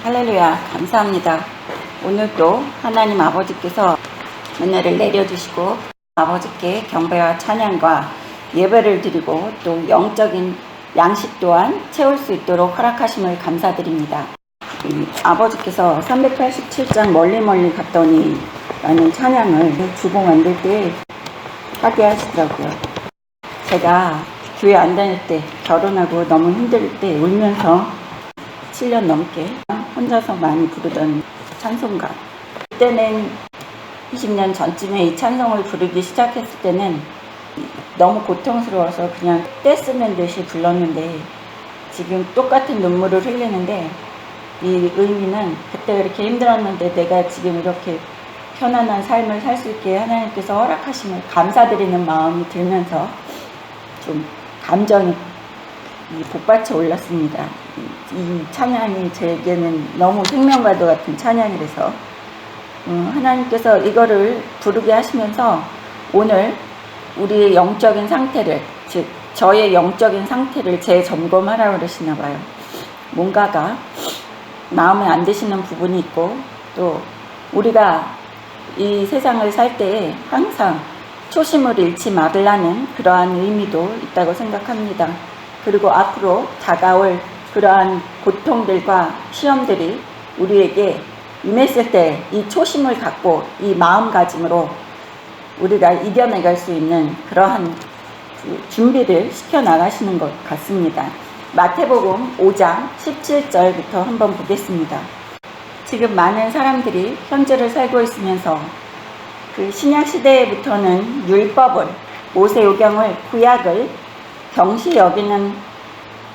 할렐루야, 감사합니다. 오늘도 하나님 아버지께서 은혜를 내려주시고 아버지께 경배와 찬양과 예배를 드리고 또 영적인 양식 또한 채울 수 있도록 허락하심을 감사드립니다. 아버지께서 387장 멀리 갔더니 라는 찬양을 주보 만들 때 하게 하시더라고요. 제가 교회 안 다닐 때, 결혼하고 너무 힘들 때 울면서 7년 넘게 혼자서 많이 부르던 찬송가. 그때는 20년 전쯤에 이 찬송을 부르기 시작했을 때는 너무 고통스러워서 그냥 떼쓰는 듯이 불렀는데 지금 똑같은 눈물을 흘리는데 이 의미는 그때 그렇게 힘들었는데 내가 지금 이렇게 편안한 삶을 살 수 있게 하나님께서 허락하심을 감사드리는 마음이 들면서 좀 감정이 복받쳐 올랐습니다. 이 찬양이 제게는 너무 생명과도 같은 찬양이라서 하나님께서 이거를 부르게 하시면서 오늘 우리의 영적인 상태를, 즉 저의 영적인 상태를 재점검하라고 그러시나 봐요. 뭔가가 마음에 안 드시는 부분이 있고 또 우리가 이 세상을 살 때에 항상 초심을 잃지 말으라는 그러한 의미도 있다고 생각합니다. 그리고 앞으로 다가올 그러한 고통들과 시험들이 우리에게 임했을 때 이 초심을 갖고 이 마음가짐으로 우리가 이겨내갈 수 있는 그러한 준비를 시켜나가시는 것 같습니다. 마태복음 5장 17절부터 한번 보겠습니다. 지금 많은 사람들이 현재를 살고 있으면서 그 신약시대부터는 율법을, 모세오경을, 구약을 경시 여기는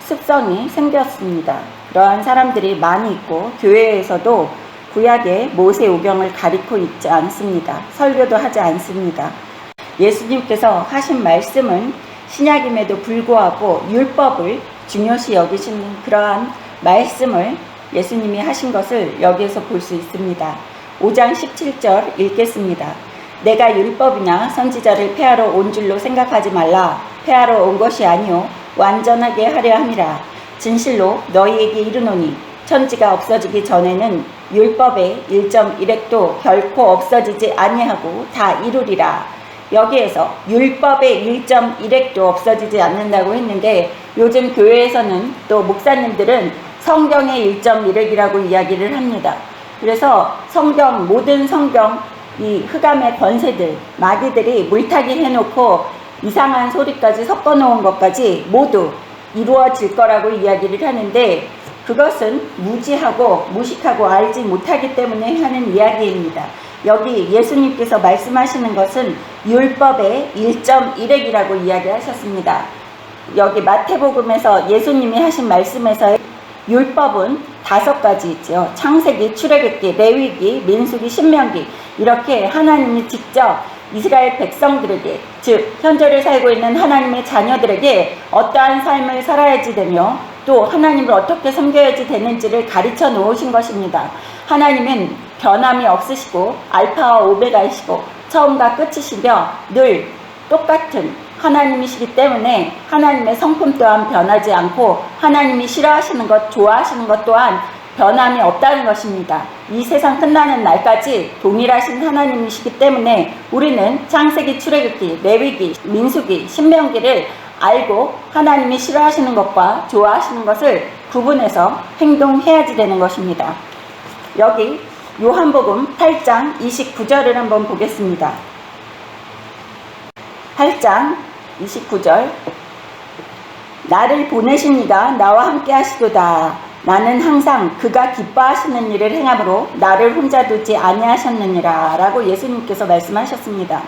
습성이 생겼습니다. 그러한 사람들이 많이 있고 교회에서도 구약의 모세오경을 가리고 있지 않습니다. 설교도 하지 않습니다. 예수님께서 하신 말씀은 신약임에도 불구하고 율법을 중요시 여기시는 그러한 말씀을 예수님이 하신 것을 여기에서 볼 수 있습니다. 5장 17절 읽겠습니다. 내가 율법이나 선지자를 폐하러 온 줄로 생각하지 말라. 폐하러 온 것이 아니요 완전하게 하려 함이라. 진실로 너희에게 이르노니 천지가 없어지기 전에는 율법의 1.1획도 결코 없어지지 아니하고 다 이루리라. 여기에서 율법의 1.1획도 없어지지 않는다고 했는데 요즘 교회에서는 또 목사님들은 성경의 1.1획이라고 이야기를 합니다. 그래서 성경, 모든 성경, 이 흑암의 권세들, 마귀들이 물타기 해놓고 이상한 소리까지 섞어놓은 것까지 모두 이루어질 거라고 이야기를 하는데 그것은 무지하고 무식하고 알지 못하기 때문에 하는 이야기입니다. 여기 예수님께서 말씀하시는 것은 율법의 1.1획이라고 이야기하셨습니다. 여기 마태복음에서 예수님이 하신 말씀에서 율법은 5가지 있죠. 창세기, 출애굽기, 레위기, 민수기, 신명기. 이렇게 하나님이 직접 이스라엘 백성들에게, 즉 현재를 살고 있는 하나님의 자녀들에게 어떠한 삶을 살아야지 되며 또 하나님을 어떻게 섬겨야지 되는지를 가르쳐 놓으신 것입니다. 하나님은 변함이 없으시고 알파와 오메가이시고 처음과 끝이시며 늘 똑같은 하나님이시기 때문에 하나님의 성품 또한 변하지 않고 하나님이 싫어하시는 것, 좋아하시는 것 또한 변함이 없다는 것입니다. 이 세상 끝나는 날까지 동일하신 하나님이시기 때문에 우리는 창세기, 출애굽기, 레위기, 민수기, 신명기를 알고 하나님이 싫어하시는 것과 좋아하시는 것을 구분해서 행동해야지 되는 것입니다. 여기 요한복음 8장 29절을 한번 보겠습니다. 8장 29절 나를 보내신 이가 나와 함께 하시도다. 나는 항상 그가 기뻐하시는 일을 행함으로 나를 혼자 두지 아니하셨느니라 라고 예수님께서 말씀하셨습니다.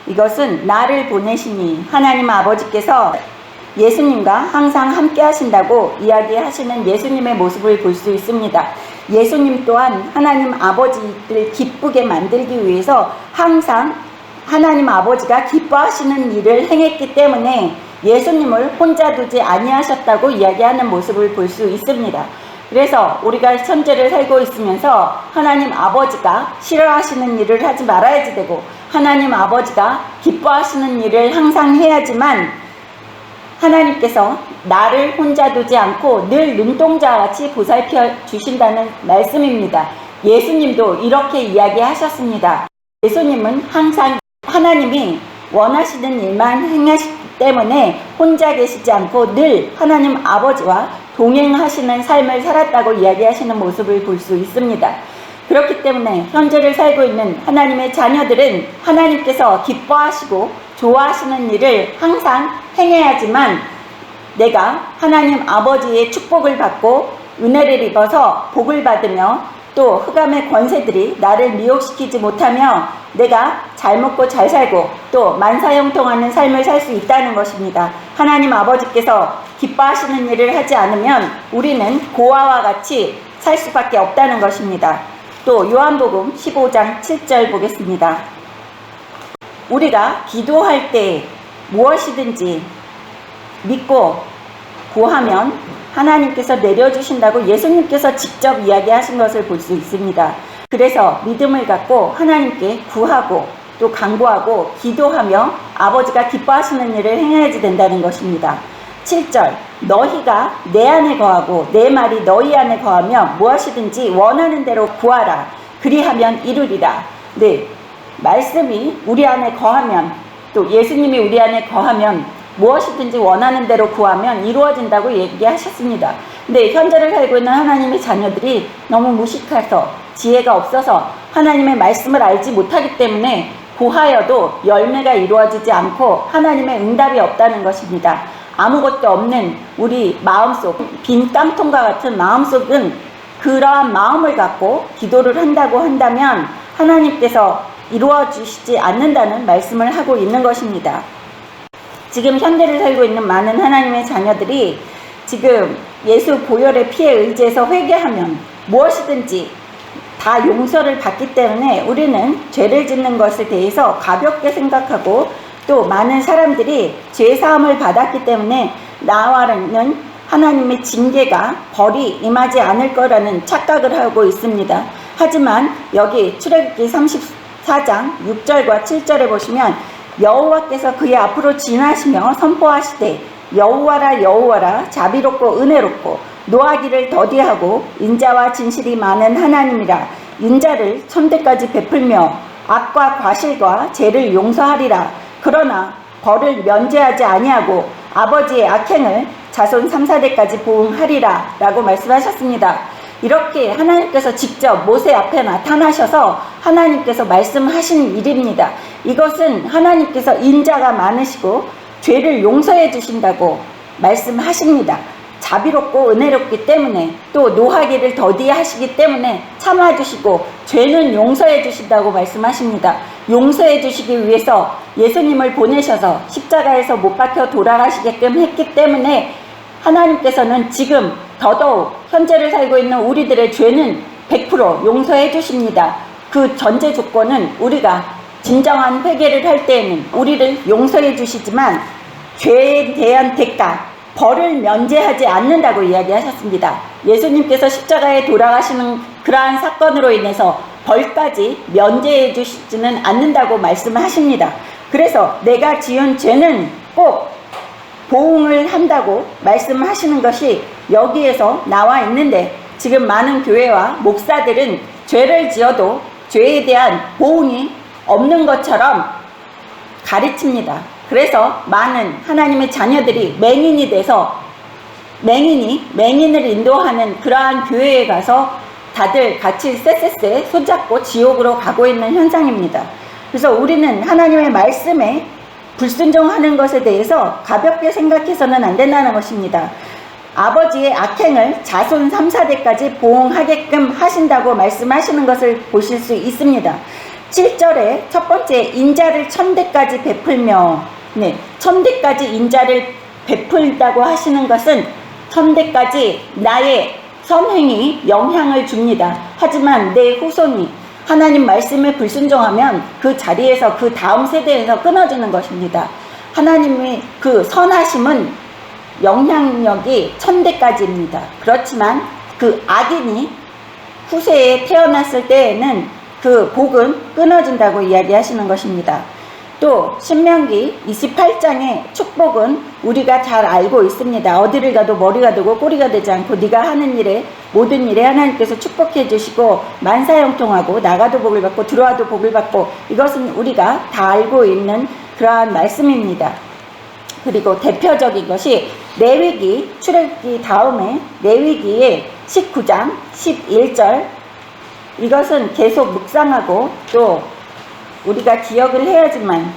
이것은 나를 보내시니 하나님 아버지께서 예수님과 항상 함께 하신다고 이야기하시는 예수님의 모습을 볼 수 있습니다. 예수님 또한 하나님 아버지를 기쁘게 만들기 위해서 항상 하나님 아버지가 기뻐하시는 일을 행했기 때문에 예수님을 혼자 두지 아니하셨다고 이야기하는 모습을 볼 수 있습니다. 그래서 우리가 현재를 살고 있으면서 하나님 아버지가 싫어하시는 일을 하지 말아야지 되고 하나님 아버지가 기뻐하시는 일을 항상 해야지만 하나님께서 나를 혼자 두지 않고 늘 눈동자와 같이 보살펴 주신다는 말씀입니다. 예수님도 이렇게 이야기하셨습니다. 예수님은 항상 하나님이 원하시는 일만 행하시기 때문에 혼자 계시지 않고 늘 하나님 아버지와 동행하시는 삶을 살았다고 이야기하시는 모습을 볼 수 있습니다. 그렇기 때문에 현재를 살고 있는 하나님의 자녀들은 하나님께서 기뻐하시고 좋아하시는 일을 항상 행해야지만 내가 하나님 아버지의 축복을 받고 은혜를 입어서 복을 받으며 또 흑암의 권세들이 나를 미혹시키지 못하며 내가 잘 먹고 잘 살고 또 만사형통하는 삶을 살 수 있다는 것입니다. 하나님 아버지께서 기뻐하시는 일을 하지 않으면 우리는 고아와 같이 살 수밖에 없다는 것입니다. 또 요한복음 15장 7절 보겠습니다. 우리가 기도할 때 무엇이든지 믿고 구하면 하나님께서 내려주신다고 예수님께서 직접 이야기하신 것을 볼 수 있습니다. 그래서 믿음을 갖고 하나님께 구하고 또 간구하고 기도하며 아버지가 기뻐하시는 일을 행해야지 된다는 것입니다. 7절 너희가 내 안에 거하고 내 말이 너희 안에 거하며 무엇이든지 원하는 대로 구하라 그리하면 이루리라. 네, 말씀이 우리 안에 거하면 또 예수님이 우리 안에 거하면 무엇이든지 원하는 대로 구하면 이루어진다고 얘기하셨습니다. 근데 현재를 살고 있는 하나님의 자녀들이 너무 무식해서 지혜가 없어서 하나님의 말씀을 알지 못하기 때문에 구하여도 열매가 이루어지지 않고 하나님의 응답이 없다는 것입니다. 아무것도 없는 우리 마음속, 빈 깡통과 같은 마음속은 그러한 마음을 갖고 기도를 한다고 한다면 하나님께서 이루어 주시지 않는다는 말씀을 하고 있는 것입니다. 지금 현대를 살고 있는 많은 하나님의 자녀들이 지금 예수 보혈의 피에 의지해서 회개하면 무엇이든지 다 용서를 받기 때문에 우리는 죄를 짓는 것에 대해서 가볍게 생각하고 또 많은 사람들이 죄사함을 받았기 때문에 나와는 하나님의 징계가 벌이 임하지 않을 거라는 착각을 하고 있습니다. 하지만 여기 출애굽기 34장 6절과 7절에 보시면 여호와께서 그의 앞으로 지나시며 선포하시되 여호와라 여호와라 자비롭고 은혜롭고 노하기를 더디하고 인자와 진실이 많은 하나님이라 인자를 천대까지 베풀며 악과 과실과 죄를 용서하리라. 그러나 벌을 면제하지 아니하고 아버지의 악행을 자손 3, 4대까지 보응하리라 라고 말씀하셨습니다. 이렇게 하나님께서 직접 모세 앞에 나타나셔서 하나님께서 말씀하신 일입니다. 이것은 하나님께서 인자가 많으시고 죄를 용서해 주신다고 말씀하십니다. 자비롭고 은혜롭기 때문에 또 노하기를 더디 하시기 때문에 참아주시고 죄는 용서해 주신다고 말씀하십니다. 용서해 주시기 위해서 예수님을 보내셔서 십자가에서 못 박혀 돌아가시게끔 했기 때문에 하나님께서는 지금 더더욱 현재를 살고 있는 우리들의 죄는 100% 용서해 주십니다. 그 전제 조건은 우리가 진정한 회개를 할 때에는 우리를 용서해 주시지만 죄에 대한 대가, 벌을 면제하지 않는다고 이야기하셨습니다. 예수님께서 십자가에 돌아가시는 그러한 사건으로 인해서 벌까지 면제해 주시지는 않는다고 말씀하십니다. 그래서 내가 지은 죄는 꼭 보응을 한다고 말씀하시는 것이 여기에서 나와 있는데 지금 많은 교회와 목사들은 죄를 지어도 죄에 대한 보응이 없는 것처럼 가르칩니다. 그래서 많은 하나님의 자녀들이 맹인이 돼서 맹인을 인도하는 그러한 교회에 가서 다들 같이 쎄쎄쎄 손잡고 지옥으로 가고 있는 현상입니다. 그래서 우리는 하나님의 말씀에 불순종하는 것에 대해서 가볍게 생각해서는 안 된다는 것입니다. 아버지의 악행을 자손 3, 4대까지 보응하게끔 하신다고 말씀하시는 것을 보실 수 있습니다. 7절에 첫 번째 인자를 천대까지 베풀며, 네, 천대까지 인자를 베풀다고 하시는 것은 천대까지 나의 선행이 영향을 줍니다. 하지만 내 후손이 하나님 말씀에 불순종하면 그 자리에서 그 다음 세대에서 끊어지는 것입니다. 하나님의 그 선하심은 영향력이 천대까지입니다. 그렇지만 그 악인이 후세에 태어났을 때에는 그 복은 끊어진다고 이야기하시는 것입니다. 또 신명기 28장의 축복은 우리가 잘 알고 있습니다. 어디를 가도 머리가 되고 꼬리가 되지 않고 네가 하는 일에 모든 일에 하나님께서 축복해 주시고 만사형통하고 나가도 복을 받고 들어와도 복을 받고, 이것은 우리가 다 알고 있는 그러한 말씀입니다. 그리고 대표적인 것이 레위기, 출애굽기 다음에 레위기의 19장 11절, 이것은 계속 묵상하고 또 우리가 기억을 해야지만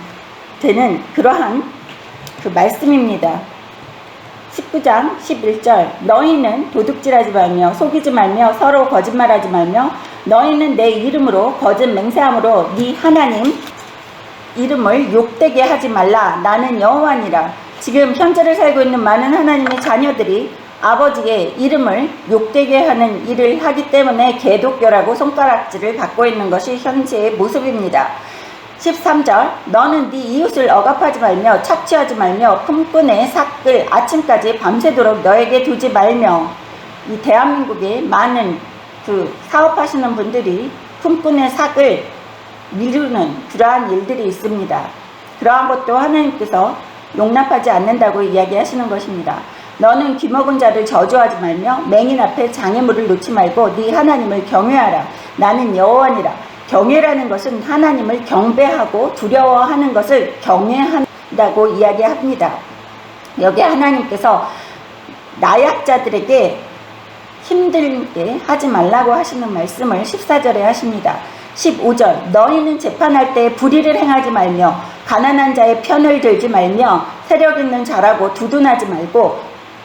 되는 그러한 그 말씀입니다. 19장 11절, 너희는 도둑질하지 말며 속이지 말며 서로 거짓말하지 말며 너희는 내 이름으로 거짓 맹세함으로 네 하나님 이름을 욕되게 하지 말라. 나는 여호와니라. 지금 현재를 살고 있는 많은 하나님의 자녀들이 아버지의 이름을 욕되게 하는 일을 하기 때문에 개독교라고 손가락질을 받고 있는 것이 현재의 모습입니다. 13절, 너는 네 이웃을 억압하지 말며 착취하지 말며 품꾼의 삭을 아침까지 밤새도록 너에게 두지 말며. 이 대한민국에 많은 그 사업하시는 분들이 품꾼의 삭을 미루는 그러한 일들이 있습니다. 그러한 것도 하나님께서 용납하지 않는다고 이야기하시는 것입니다. 너는 귀먹은 자를 저주하지 말며 맹인 앞에 장애물을 놓지 말고 네 하나님을 경외하라. 나는 여호와니라. 경외라는 것은 하나님을 경배하고 두려워하는 것을 경외한다고 이야기합니다. 여기 하나님께서 나약자들에게 힘들게 하지 말라고 하시는 말씀을 14절에 하십니다. 15절, 너희는 재판할 때 불의를 행하지 말며 가난한 자의 편을 들지 말며 세력 있는 자라고 두둔하지 말고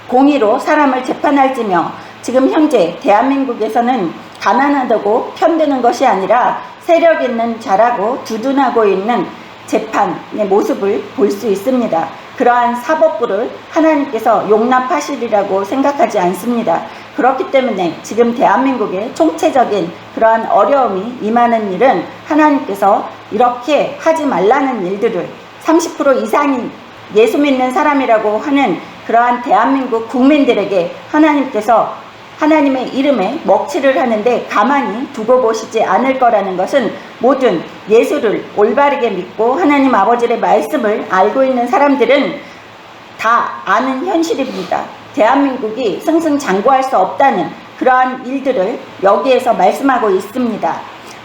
공의로 사람을 재판할지며. 지금 현재 대한민국에서는 가난하다고 편드는 것이 아니라 세력 있는 자라고 두둔하고 있는 재판의 모습을 볼 수 있습니다. 그러한 사법부를 하나님께서 용납하시리라고 생각하지 않습니다. 그렇기 때문에 지금 대한민국에 총체적인 그러한 어려움이 임하는 일은 하나님께서 이렇게 하지 말라는 일들을 30% 이상이 예수 믿는 사람이라고 하는 그러한 대한민국 국민들에게 하나님께서 하나님의 이름에 먹칠을 하는데 가만히 두고 보시지 않을 거라는 것은 모든 예수를 올바르게 믿고 하나님 아버지의 말씀을 알고 있는 사람들은 다 아는 현실입니다. 대한민국이 승승장구할 수 없다는 그러한 일들을 여기에서 말씀하고 있습니다.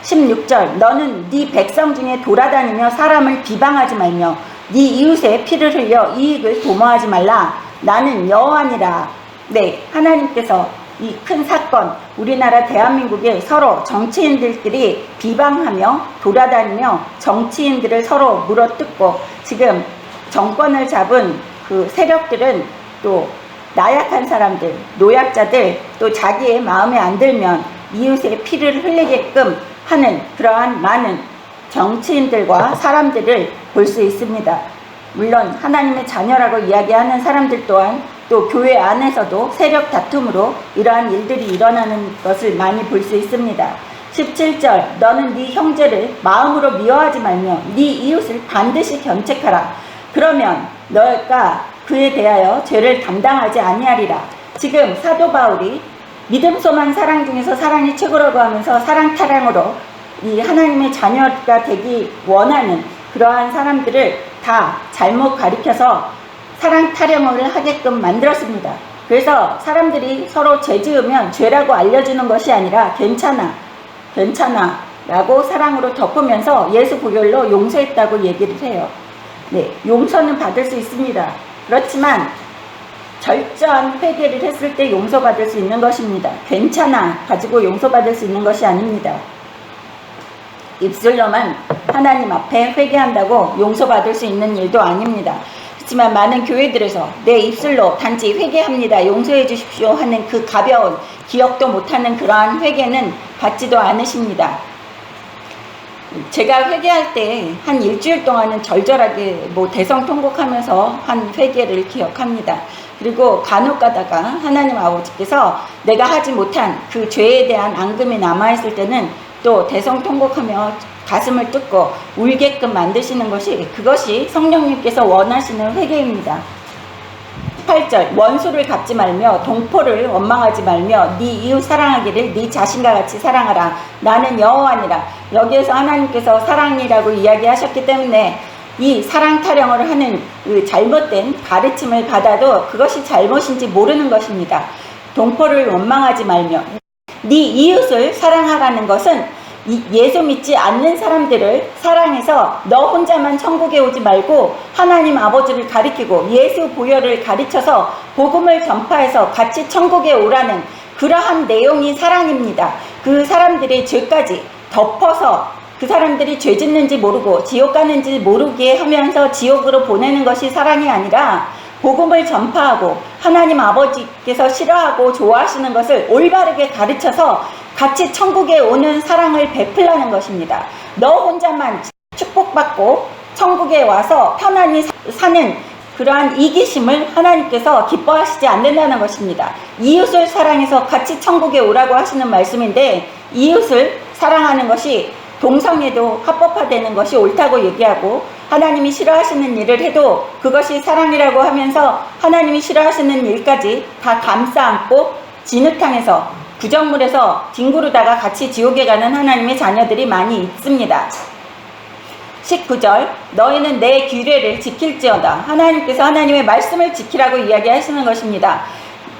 16절, 너는 네 백성 중에 돌아다니며 사람을 비방하지 말며 네 이웃의 피를 흘려 이익을 도모하지 말라. 나는 여호와니라. 네, 하나님께서 이 큰 사건, 우리나라 대한민국에 서로 정치인들끼리 비방하며 돌아다니며 정치인들을 서로 물어뜯고 지금 정권을 잡은 그 세력들은 또 나약한 사람들, 노약자들, 또 자기의 마음에 안 들면 이웃의 피를 흘리게끔 하는 그러한 많은 정치인들과 사람들을 볼 수 있습니다. 물론 하나님의 자녀라고 이야기하는 사람들 또한 또 교회 안에서도 세력 다툼으로 이러한 일들이 일어나는 것을 많이 볼 수 있습니다. 17절, 너는 네 형제를 마음으로 미워하지 말며 네 이웃을 반드시 견책하라. 그러면 너가 그에 대하여 죄를 담당하지 아니하리라. 지금 사도 바울이 믿음, 소망, 사랑 중에서 사랑이 최고라고 하면서 사랑 타령으로 이 하나님의 자녀가 되기 원하는 그러한 사람들을 다 잘못 가리켜서 사랑 타령을 하게끔 만들었습니다. 그래서 사람들이 서로 죄 지으면 죄라고 알려주는 것이 아니라 괜찮아 라고 사랑으로 덮으면서 예수 보혈로 용서했다고 얘기를 해요. 네, 용서는 받을 수 있습니다. 그렇지만 절저한 회개를 했을 때 용서받을 수 있는 것입니다. 괜찮아 가지고 용서받을 수 있는 것이 아닙니다. 입술로만 하나님 앞에 회개한다고 용서받을 수 있는 일도 아닙니다. 그렇지만 많은 교회들에서 내 입술로 단지 회개합니다, 용서해 주십시오 하는 그 가벼운, 기억도 못하는 그러한 회개는 받지도 않으십니다. 제가 회개할 때 한 일주일 동안은 절절하게 대성통곡하면서 한 회개를 기억합니다. 그리고 간혹 가다가 하나님 아버지께서 내가 하지 못한 그 죄에 대한 앙금이 남아있을 때는 또 대성통곡하며 가슴을 뜯고 울게끔 만드시는 것이, 그것이 성령님께서 원하시는 회개입니다. 18절, 원수를 갚지 말며 동포를 원망하지 말며 네 이웃 사랑하기를 네 자신과 같이 사랑하라. 나는 여호와니라. 여기에서 하나님께서 사랑이라고 이야기하셨기 때문에 이 사랑 타령을 하는 그 잘못된 가르침을 받아도 그것이 잘못인지 모르는 것입니다. 동포를 원망하지 말며 네 이웃을 사랑하라는 것은 예수 믿지 않는 사람들을 사랑해서 너 혼자만 천국에 오지 말고 하나님 아버지를 가리키고 예수 보혈을 가르쳐서 복음을 전파해서 같이 천국에 오라는 그러한 내용이 사랑입니다. 그 사람들의 죄까지 덮어서 그 사람들이 죄 짓는지 모르고 지옥 가는지 모르게 하면서 지옥으로 보내는 것이 사랑이 아니라 복음을 전파하고 하나님 아버지께서 싫어하고 좋아하시는 것을 올바르게 가르쳐서 같이 천국에 오는 사랑을 베풀라는 것입니다. 너 혼자만 축복받고 천국에 와서 편안히 사는 그러한 이기심을 하나님께서 기뻐하시지 않는다는 것입니다. 이웃을 사랑해서 같이 천국에 오라고 하시는 말씀인데 이웃을 사랑하는 것이 동성애도 합법화되는 것이 옳다고 얘기하고 하나님이 싫어하시는 일을 해도 그것이 사랑이라고 하면서 하나님이 싫어하시는 일까지 다 감싸 안고 진흙탕에서 부정물에서 뒹구르다가 같이 지옥에 가는 하나님의 자녀들이 많이 있습니다. 19절 너희는 내 규례를 지킬지어다. 하나님께서 하나님의 말씀을 지키라고 이야기하시는 것입니다.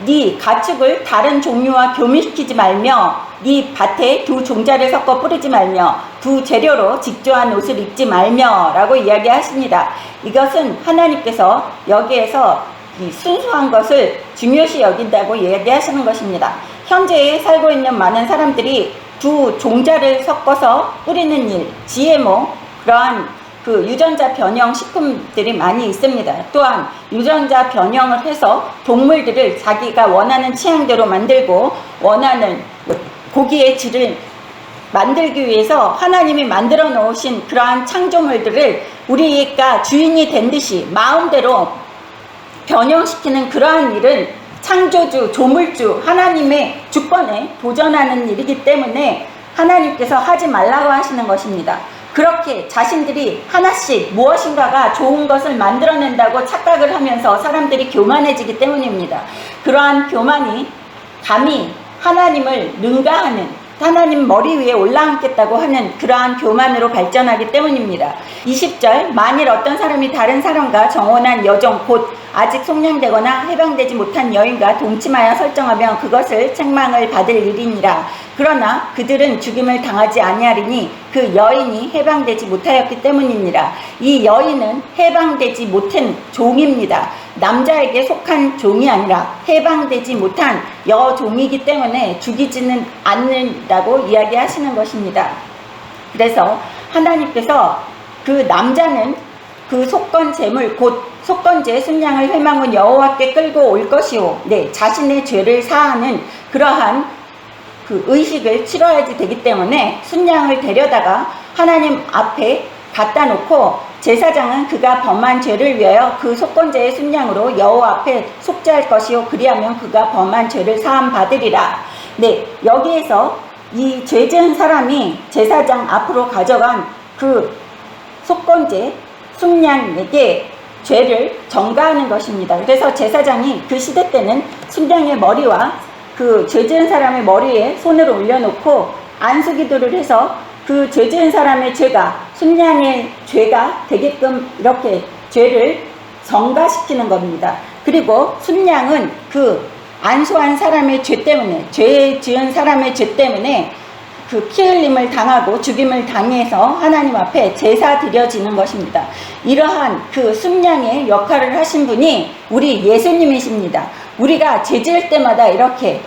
네 가축을 다른 종류와 교미시키지 말며 네 밭에 두 종자를 섞어 뿌리지 말며 두 재료로 직조한 옷을 입지 말며 라고 이야기하십니다. 이것은 하나님께서 여기에서 이 순수한 것을 중요시 여긴다고 이야기하시는 것입니다. 현재 살고 있는 많은 사람들이 두 종자를 섞어서 뿌리는 일, GMO 그러한 그 유전자 변형 식품들이 많이 있습니다. 또한 유전자 변형을 해서 동물들을 자기가 원하는 취향대로 만들고 원하는 고기의 질을 만들기 위해서 하나님이 만들어 놓으신 그러한 창조물들을 우리가 주인이 된 듯이 마음대로 변형시키는 그러한 일은 창조주, 조물주, 하나님의 주권에 도전하는 일이기 때문에 하나님께서 하지 말라고 하시는 것입니다. 그렇게 자신들이 하나씩 무엇인가가 좋은 것을 만들어낸다고 착각을 하면서 사람들이 교만해지기 때문입니다. 그러한 교만이 감히 하나님을 능가하는 하나님 머리 위에 올라앉겠다고 하는 그러한 교만으로 발전하기 때문입니다. 20절 만일 어떤 사람이 다른 사람과 정혼한 여종 곧 아직 속량되거나 해방되지 못한 여인과 동침하여 설정하면 그것을 책망을 받을 일이니라. 그러나 그들은 죽임을 당하지 아니하리니 그 여인이 해방되지 못하였기 때문이니라. 이 여인은 해방되지 못한 종입니다. 남자에게 속한 종이 아니라 해방되지 못한 여종이기 때문에 죽이지는 않는다고 이야기하시는 것입니다. 그래서 하나님께서 그 남자는 그 속건 제물 곧 속건제 순양을 회망은 여호와께 끌고 올 것이요 자신의 죄를 사하는 그러한 그 의식을 치러야지 되기 때문에 순양을 데려다가 하나님 앞에 갖다 놓고 제사장은 그가 범한 죄를 위하여 그 속건제의 순양으로 여호와 앞에 속죄할 것이요 그리하면 그가 범한 죄를 사함 받으리라. 여기에서 이 죄 지은 사람이 제사장 앞으로 가져간 그 속건제 순양에게 죄를 전가하는 것입니다. 그래서 제사장이 그 시대 때는 순양의 머리와 그 죄 지은 사람의 머리에 손을 올려놓고 안수기도를 해서 그 죄 지은 사람의 죄가 순양의 죄가 되게끔 이렇게 죄를 전가시키는 겁니다. 그리고 순양은 그 안수한 사람의 죄 때문에 죄 지은 사람의 죄 때문에 그 피 흘림을 당하고 죽임을 당해서 하나님 앞에 제사 드려지는 것입니다. 이러한 그 순양의 역할을 하신 분이 우리 예수님이십니다. 우리가 죄 지을 때마다 이렇게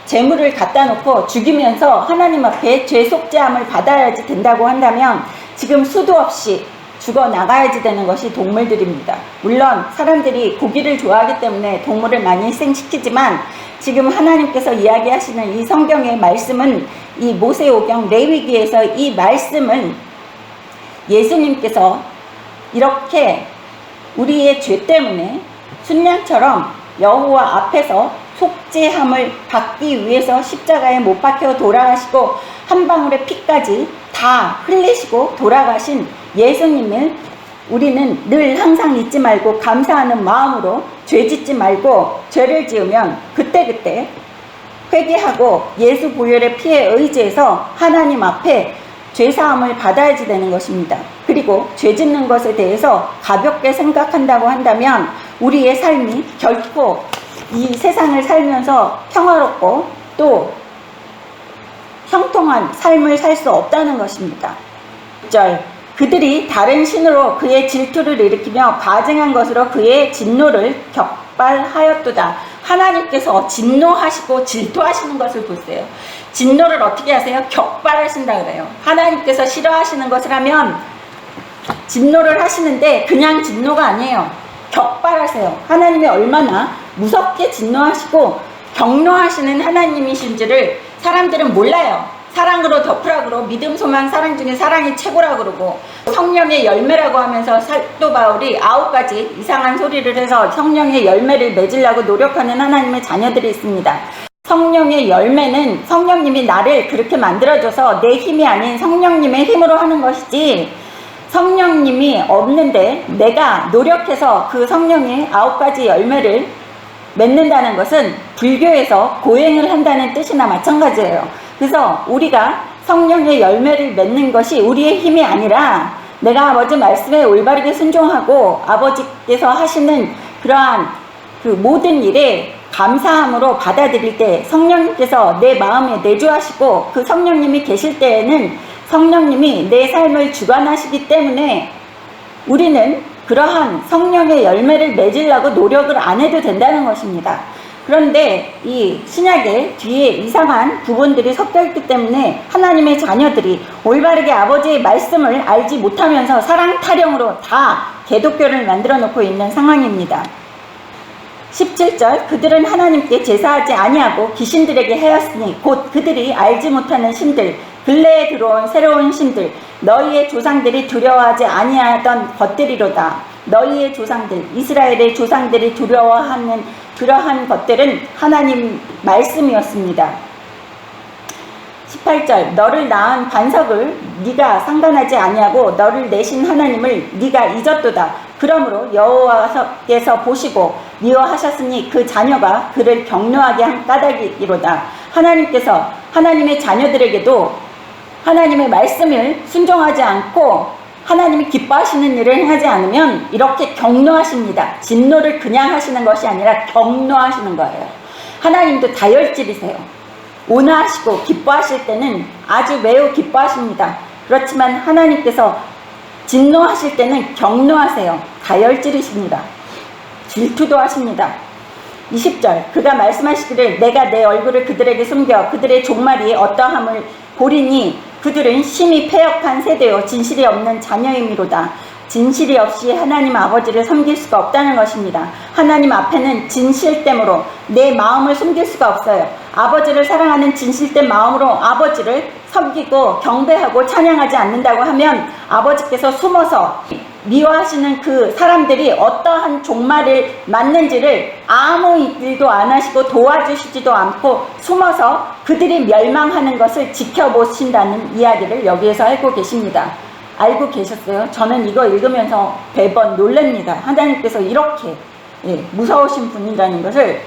제물을 갖다 놓고 죽이면서 하나님 앞에 죄 속죄함을 받아야지 된다고 한다면 지금 수도 없이 죽어 나가야지 되는 것이 동물들입니다. 물론 사람들이 고기를 좋아하기 때문에 동물을 많이 희생시키지만 지금 하나님께서 이야기하시는 이 성경의 말씀은 이 모세오경 레위기에서 이 말씀은 예수님께서 이렇게 우리의 죄 때문에 순양처럼 여호와 앞에서 속죄함을 받기 위해서 십자가에 못 박혀 돌아가시고 한 방울의 피까지 다 흘리시고 돌아가신 예수님을 우리는 늘 항상 잊지 말고 감사하는 마음으로 죄 짓지 말고 죄를 지으면 그때그때 회개하고 예수 보혈의 피에 의지해서 하나님 앞에 죄사함을 받아야지 되는 것입니다. 그리고 죄 짓는 것에 대해서 가볍게 생각한다고 한다면 우리의 삶이 결코 이 세상을 살면서 평화롭고 또 형통한 삶을 살 수 없다는 것입니다. 6절, 그들이 다른 신으로 그의 질투를 일으키며 가증한 것으로 그의 진노를 격발하였도다. 하나님께서 진노하시고 질투하시는 것을 보세요. 진노를 어떻게 하세요? 격발하신다 그래요. 하나님께서 싫어하시는 것을 하면 진노를 하시는데 그냥 진노가 아니에요. 격발하세요. 하나님이 얼마나 무섭게 진노하시고 격노하시는 하나님이신지를 사람들은 몰라요. 사랑으로 덮으라 그러고 믿음, 소망, 사랑 중에 사랑이 최고라 그러고 성령의 열매라고 하면서 사도 바울이 9가지 이상한 소리를 해서 성령의 열매를 맺으려고 노력하는 하나님의 자녀들이 있습니다. 성령의 열매는 성령님이 나를 그렇게 만들어줘서 내 힘이 아닌 성령님의 힘으로 하는 것이지, 성령님이 없는데 내가 노력해서 그 성령의 9가지 열매를 맺는다는 것은 불교에서 고행을 한다는 뜻이나 마찬가지예요. 그래서 우리가 성령의 열매를 맺는 것이 우리의 힘이 아니라 내가 아버지 말씀에 올바르게 순종하고 아버지께서 하시는 그러한 그 모든 일에 감사함으로 받아들일 때 성령님께서 내 마음에 내주하시고 그 성령님이 계실 때에는 성령님이 내 삶을 주관하시기 때문에 우리는 그러한 성령의 열매를 맺으려고 노력을 안 해도 된다는 것입니다. 그런데 이 신약의 뒤에 이상한 부분들이 섞여 있기 때문에 하나님의 자녀들이 올바르게 아버지의 말씀을 알지 못하면서 사랑 타령으로 다 개독교를 만들어 놓고 있는 상황입니다. 17절, 그들은 하나님께 제사하지 아니하고 귀신들에게 하였으니 곧 그들이 알지 못하는 신들, 근래에 들어온 새로운 신들, 너희의 조상들이 두려워하지 아니하던 것들이로다. 너희의 조상들, 이스라엘의 조상들이 두려워하는 그러한 것들은 하나님 말씀이었습니다. 18절, 너를 낳은 반석을 네가 상관하지 아니하고 너를 내신 하나님을 네가 잊었도다. 그러므로 여호와께서 보시고 미워하셨으니 그 자녀가 그를 격노하게 한 까닭이로다. 하나님께서 하나님의 자녀들에게도 하나님의 말씀을 순종하지 않고 하나님이 기뻐하시는 일을 행하지 않으면 이렇게 격노하십니다. 진노를 그냥 하시는 것이 아니라 격노하시는 거예요. 하나님도 다혈질이세요. 온화하시고 기뻐하실 때는 아주 매우 기뻐하십니다. 그렇지만 하나님께서 진노하실 때는 격노하세요. 다혈질이십니다. 질투도 하십니다. 20절, 그가 말씀하시기를 내가 내 얼굴을 그들에게 숨겨 그들의 종말이 어떠함을 보리니 그들은 심히 패역한 세대요 진실이 없는 자녀이미로다. 진실이 없이 하나님 아버지를 섬길 수가 없다는 것입니다. 하나님 앞에는 진실됨으로 내 마음을 숨길 수가 없어요. 아버지를 사랑하는 진실된 마음으로 아버지를 섬기고 경배하고 찬양하지 않는다고 하면 아버지께서 숨어서 미워하시는 그 사람들이 어떠한 종말을 맞는지를 아무 일도 안 하시고 도와주시지도 않고 숨어서 그들이 멸망하는 것을 지켜보신다는 이야기를 여기에서 알고 계십니다. 알고 계셨어요? 저는 이거 읽으면서 매번 놀랍니다. 하나님께서 이렇게 무서우신 분이라는 것을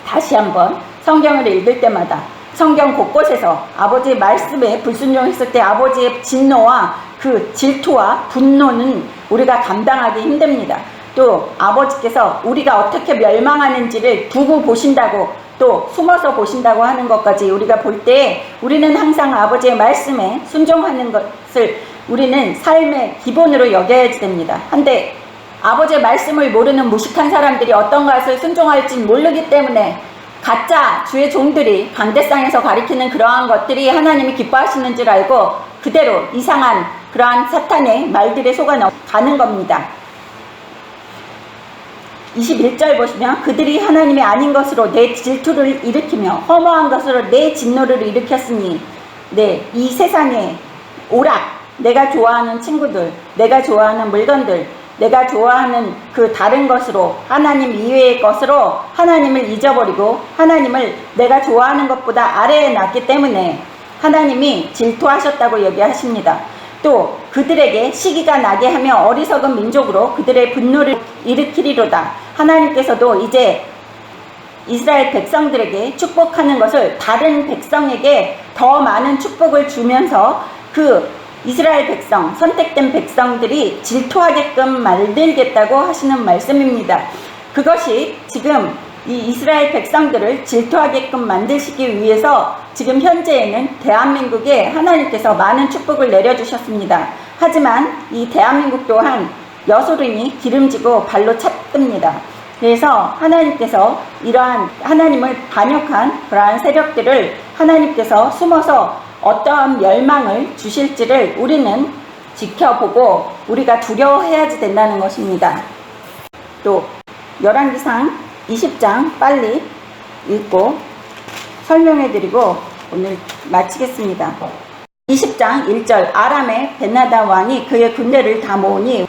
다시 한번 성경을 읽을 때마다 성경 곳곳에서 아버지의 말씀에 불순종했을 때 아버지의 진노와 그 질투와 분노는 우리가 감당하기 힘듭니다. 또 아버지께서 우리가 어떻게 멸망하는지를 두고 보신다고 또 숨어서 보신다고 하는 것까지 우리가 볼 때 우리는 항상 아버지의 말씀에 순종하는 것을 우리는 삶의 기본으로 여겨야지 됩니다. 한데 아버지의 말씀을 모르는 무식한 사람들이 어떤 것을 순종할지 모르기 때문에 가짜 주의 종들이 강대상에서 가리키는 그러한 것들이 하나님이 기뻐하시는 줄 알고 그대로 이상한 그러한 사탄의 말들에 속아 가는 겁니다. 21절 보시면 그들이 하나님이 아닌 것으로 내 질투를 일으키며 허무한 것으로 내 진노를 일으켰으니 이 세상에 오락, 내가 좋아하는 친구들, 내가 좋아하는 물건들, 내가 좋아하는 그 다른 것으로 하나님 이외의 것으로 하나님을 잊어버리고 하나님을 내가 좋아하는 것보다 아래에 놨기 때문에 하나님이 질투하셨다고 얘기하십니다. 또 그들에게 시기가 나게 하며 어리석은 민족으로 그들의 분노를 일으키리로다. 하나님께서도 이제 이스라엘 백성들에게 축복하는 것을 다른 백성에게 더 많은 축복을 주면서 그 이스라엘 백성, 선택된 백성들이 질투하게끔 만들겠다고 하시는 말씀입니다. 그것이 지금 이 이스라엘 백성들을 질투하게끔 만드시기 위해서 지금 현재에는 대한민국에 하나님께서 많은 축복을 내려주셨습니다. 하지만 이 대한민국 또한 여소름이 기름지고 발로 찼습니다. 그래서 하나님께서 이러한 하나님을 반역한 그러한 세력들을 하나님께서 숨어서 어떠한 멸망을 주실지를 우리는 지켜보고 우리가 두려워해야지 된다는 것입니다. 또 열왕기상 20장 빨리 읽고 설명해드리고 오늘 마치겠습니다. 20장 1절 아람의 벤하닷 왕이 그의 군대를 다 모으니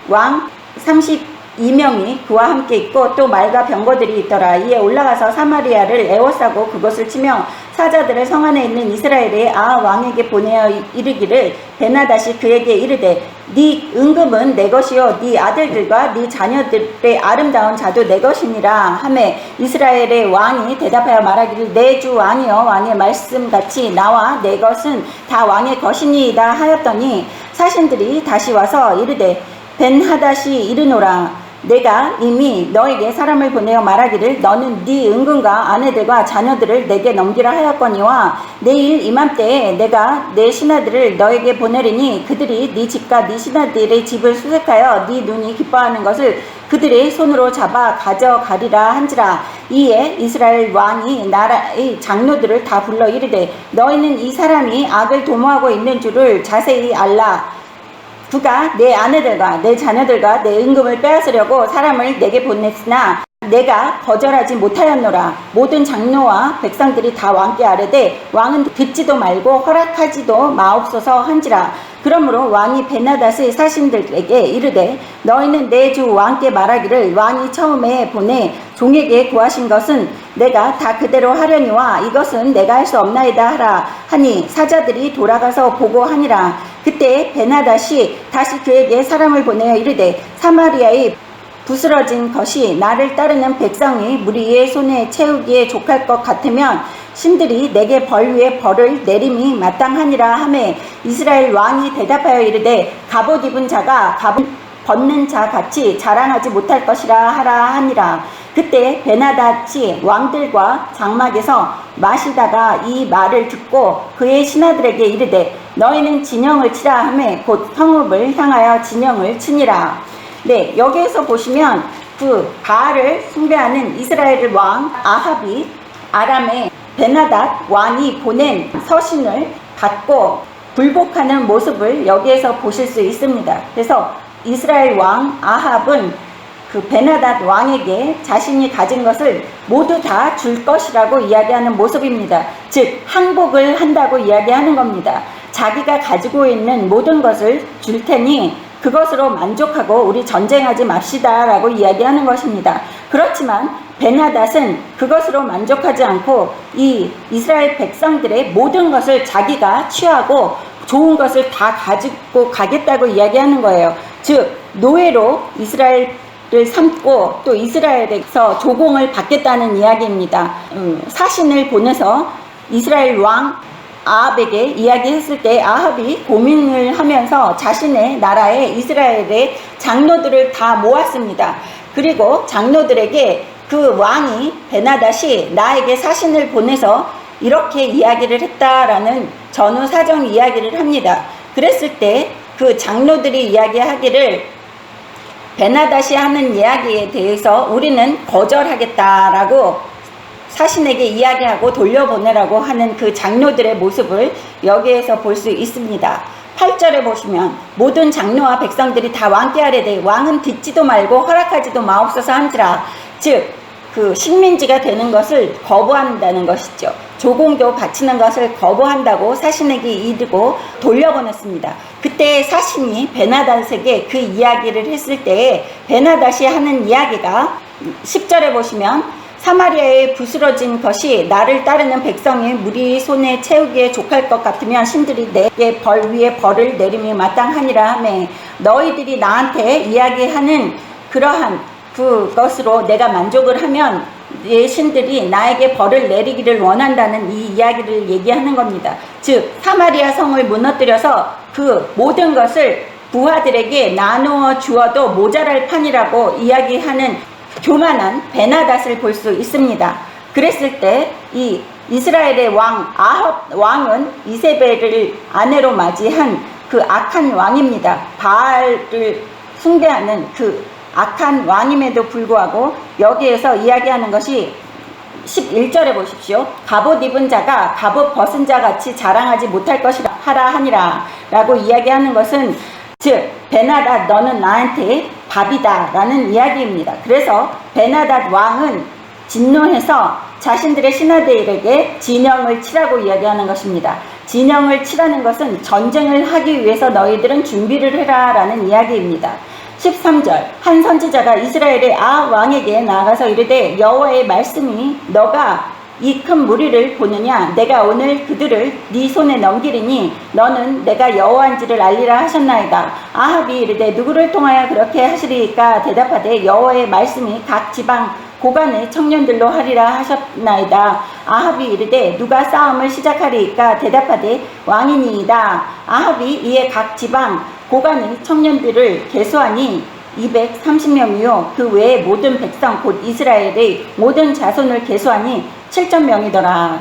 왕 32명이 그와 함께 있고 또 말과 병거들이 있더라. 이에 올라가서 사마리아를 에워싸고 그것을 치며 사자들을 성 안에 있는 이스라엘의 왕에게 보내어 이르기를 벤하닷이 그에게 이르되 네 은금은 내 것이요 네 아들들과 네 자녀들의 아름다운 자도 내 것이니라 하매 이스라엘의 왕이 대답하여 말하기를 내 주 왕이여 왕의 말씀같이 나와 내 것은 다 왕의 것이니이다 하였더니 사신들이 다시 와서 이르되 벤하닷이 이르노라 내가 이미 너에게 사람을 보내어 말하기를 너는 네 은금과 아내들과 자녀들을 내게 넘기라 하였거니와 내일 이맘때에 내가 내 신하들을 너에게 보내리니 그들이 네 집과 네 신하들의 집을 수색하여 네 눈이 기뻐하는 것을 그들의 손으로 잡아 가져가리라 한지라. 이에 이스라엘 왕이 나라의 장로들을 다 불러 이르되 너희는 이 사람이 악을 도모하고 있는 줄을 자세히 알라. 그가 내 아내들과 내 자녀들과 내 은금을 빼앗으려고 사람을 내게 보냈으나 내가 거절하지 못하였노라. 모든 장로와 백성들이 다 왕께 아뢰되 왕은 듣지도 말고 허락하지도 마옵소서 한지라. 그러므로 왕이 벤하닷의 사신들에게 이르되 너희는 내 주 왕께 말하기를 왕이 처음에 보내 종에게 구하신 것은 내가 다 그대로 하려니와 이것은 내가 할 수 없나이다 하라 하니 사자들이 돌아가서 보고하니라. 그때 벤하닷이 다시 그에게 사람을 보내어 이르되 사마리아의 부스러진 것이 나를 따르는 백성이 무리의 손에 채우기에 족할 것 같으면 신들이 내게 벌 위에 벌을 내림이 마땅하니라 하매 이스라엘 왕이 대답하여 이르되 갑옷 입은 자가 갑옷 벗는 자 같이 자랑하지 못할 것이라 하라 하니라. 그때 벤하닷이 왕들과 장막에서 마시다가 이 말을 듣고 그의 신하들에게 이르되 너희는 진영을 치라 하매 곧 성읍을 향하여 진영을 치니라. 네, 여기에서 보시면 그 바알을 숭배하는 이스라엘 왕 아합이 아람의 벤하닷 왕이 보낸 서신을 받고 굴복하는 모습을 여기에서 보실 수 있습니다. 그래서 이스라엘 왕 아합은 그 벤하닷 왕에게 자신이 가진 것을 모두 다 줄 것이라고 이야기하는 모습입니다. 즉 항복을 한다고 이야기하는 겁니다. 자기가 가지고 있는 모든 것을 줄 테니 그것으로 만족하고 우리 전쟁하지 맙시다 라고 이야기하는 것입니다. 그렇지만 벤하닷은 그것으로 만족하지 않고 이 이스라엘 백성들의 모든 것을 자기가 취하고 좋은 것을 다 가지고 가겠다고 이야기하는 거예요. 즉 노예로 이스라엘을 삼고 또 이스라엘에서 조공을 받겠다는 이야기입니다. 사신을 보내서 이스라엘 왕 아합에게 이야기했을 때 아합이 고민을 하면서 자신의 나라에 이스라엘의 장로들을 다 모았습니다. 그리고 장로들에게 그 왕이 벤하닷이 나에게 사신을 보내서 이렇게 이야기를 했다라는 전후 사정 이야기를 합니다. 그랬을 때 그 장로들이 이야기하기를 벤하닷이 하는 이야기에 대해서 우리는 거절하겠다라고 사신에게 이야기하고 돌려보내라고 하는 그 장로들의 모습을 여기에서 볼 수 있습니다. 8절에 보시면 모든 장로와 백성들이 다 왕께 아뢰되 왕은 듣지도 말고 허락하지도 마옵소서 한지라. 즉 그 식민지가 되는 것을 거부한다는 것이죠. 조공도 바치는 것을 거부한다고 사신에게 이르고 돌려보냈습니다. 그때 사신이 벤하닷에게 그 이야기를 했을 때에 벤하닷이 하는 이야기가 10절에 보시면 사마리아에 부스러진 것이 나를 따르는 백성이 무리 손에 채우기에 족할 것 같으면 신들이 내게 벌 위에 벌을 내림이 마땅하니라 하매 너희들이 나한테 이야기하는 그러한 그것으로 내가 만족을 하면 내 신들이 나에게 벌을 내리기를 원한다는 이 이야기를 얘기하는 겁니다. 즉 사마리아 성을 무너뜨려서 그 모든 것을 부하들에게 나누어 주어도 모자랄 판이라고 이야기하는 교만한 베나닷을 볼 수 있습니다. 그랬을 때 이 이스라엘의 왕 아합 왕은 이세벨을 아내로 맞이한 그 악한 왕입니다. 바알을 숭배하는 그 악한 왕임에도 불구하고 여기에서 이야기하는 것이 11절에 보십시오. 갑옷 입은 자가 갑옷 벗은 자 같이 자랑하지 못할 것이라 하라 하니라 라고 이야기하는 것은 즉 베나닷 너는 나한테 밥이다 라는 이야기입니다. 그래서 베나닷 왕은 진노해서 자신들의 신하들에게 진영을 치라고 이야기하는 것입니다. 진영을 치라는 것은 전쟁을 하기 위해서 너희들은 준비를 해라 라는 이야기입니다. 13절 한 선지자가 이스라엘의 아합 왕에게 나아가서 이르되 여호와의 말씀이 너가 이 큰 무리를 보느냐 내가 오늘 그들을 네 손에 넘기리니 너는 내가 여호와인지를 알리라 하셨나이다. 아합이 이르되 누구를 통하여 그렇게 하시리까 대답하되 여호와의 말씀이 각 지방 고관의 청년들로 하리라 하셨나이다. 아합이 이르되 누가 싸움을 시작하리까 대답하되 왕이니이다. 아합이 이에 각 지방 고관의 청년들을 계수하니 230명이요 그 외의 모든 백성 곧 이스라엘의 모든 자손을 계수하니 7,000명이더라.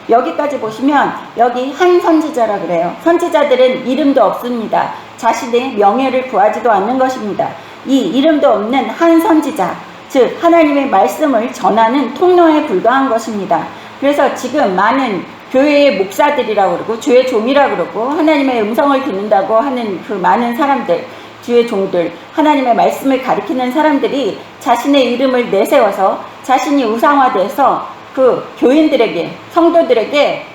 여기까지 보시면 여기 한 선지자라 그래요. 선지자들은 이름도 없습니다. 자신의 명예를 구하지도 않는 것입니다. 이 이름도 없는 한 선지자, 즉 하나님의 말씀을 전하는 통로에 불과한 것입니다. 그래서 지금 많은 교회의 목사들이라고 그러고 주의 종이라고 그러고 하나님의 음성을 듣는다고 하는 그 많은 사람들, 주의 종들, 하나님의 말씀을 가리키는 사람들이 자신의 이름을 내세워서 자신이 우상화돼서 그 교인들에게, 성도들에게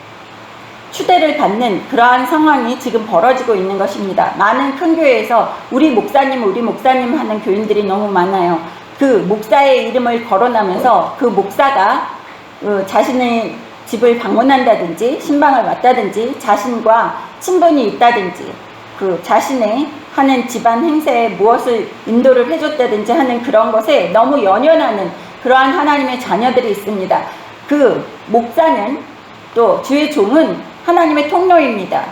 추대를 받는 그러한 상황이 지금 벌어지고 있는 것입니다. 많은 큰 교회에서 우리 목사님 하는 교인들이 너무 많아요. 그 목사의 이름을 거론하면서 그 목사가 자신의 집을 방문한다든지 신방을 왔다든지 자신과 친분이 있다든지 그 자신의 하는 집안 행세에 무엇을 인도를 해줬다든지 하는 그런 것에 너무 연연하는 그러한 하나님의 자녀들이 있습니다. 그 목사는 또 주의 종은 하나님의 통로입니다.